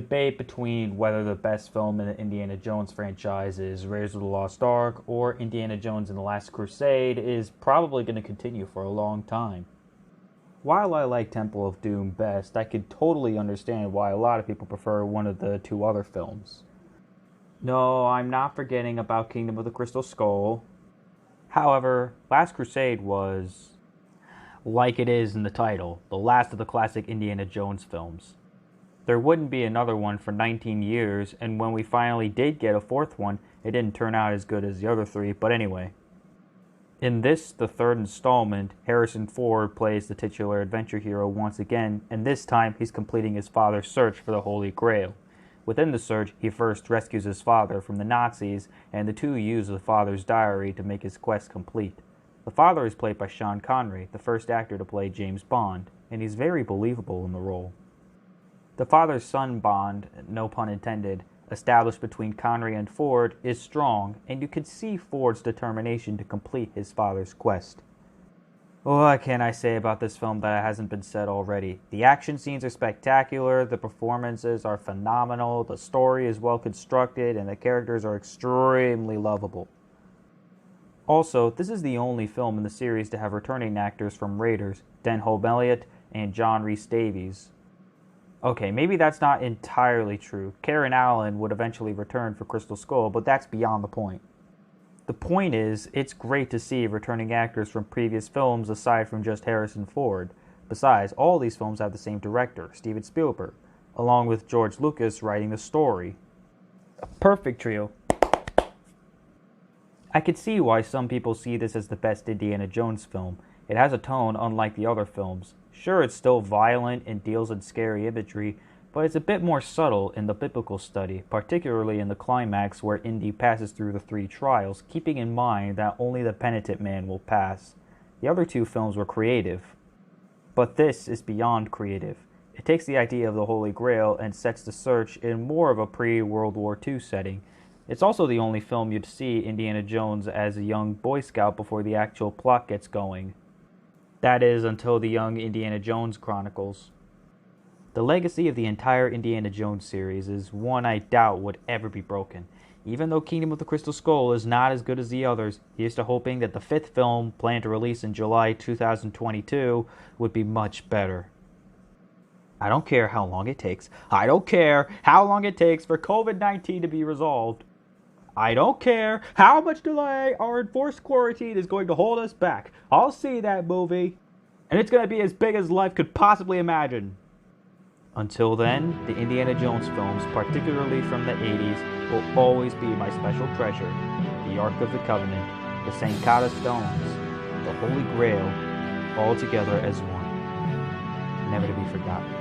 debate between whether the best film in the Indiana Jones franchise is Raiders of the Lost Ark or Indiana Jones and the Last Crusade is probably going to continue for a long time. While I like Temple of Doom best, I could totally understand why a lot of people prefer one of the two other films. No, I'm not forgetting about Kingdom of the Crystal Skull. However, Last Crusade was, like it is in the title, the last of the classic Indiana Jones films. There wouldn't be another one for 19 years, and when we finally did get a fourth one, it didn't turn out as good as the other three, but anyway. In this, the third installment, Harrison Ford plays the titular adventure hero once again, and this time he's completing his father's search for the Holy Grail. Within the search, he first rescues his father from the Nazis, and the two use the father's diary to make his quest complete. The father is played by Sean Connery, the first actor to play James Bond, and he's very believable in the role. The father-son bond, no pun intended, established between Connery and Ford is strong, and you can see Ford's determination to complete his father's quest. What can I say about this film that hasn't been said already? The action scenes are spectacular, the performances are phenomenal, the story is well constructed, and the characters are extremely lovable. Also, this is the only film in the series to have returning actors from Raiders, Denholm Elliott and John Rhys-Davies. Okay, maybe that's not entirely true. Karen Allen would eventually return for Crystal Skull, but that's beyond the point. The point is, it's great to see returning actors from previous films aside from just Harrison Ford. Besides, all these films have the same director, Steven Spielberg, along with George Lucas writing the story. A perfect trio. I could see why some people see this as the best Indiana Jones film. It has a tone unlike the other films. Sure, it's still violent and deals in scary imagery, but it's a bit more subtle in the biblical study, particularly in the climax where Indy passes through the three trials, keeping in mind that only the penitent man will pass. The other two films were creative, but this is beyond creative. It takes the idea of the Holy Grail and sets the search in more of a pre-World War II setting. It's also the only film you'd see Indiana Jones as a young Boy Scout before the actual plot gets going. That is, until the Young Indiana Jones Chronicles. The legacy of the entire Indiana Jones series is one I doubt would ever be broken. Even though Kingdom of the Crystal Skull is not as good as the others, here's to hoping that the fifth film, planned to release in July 2022, would be much better. I don't care how long it takes. I don't care how long it takes for COVID-19 to be resolved. I don't care how much delay our enforced quarantine is going to hold us back. I'll see that movie, and it's going to be as big as life could possibly imagine. Until then, the Indiana Jones films, particularly from the 80s, will always be my special treasure. The Ark of the Covenant, the St. Cata Stones, the Holy Grail, all together as one. Never to be forgotten.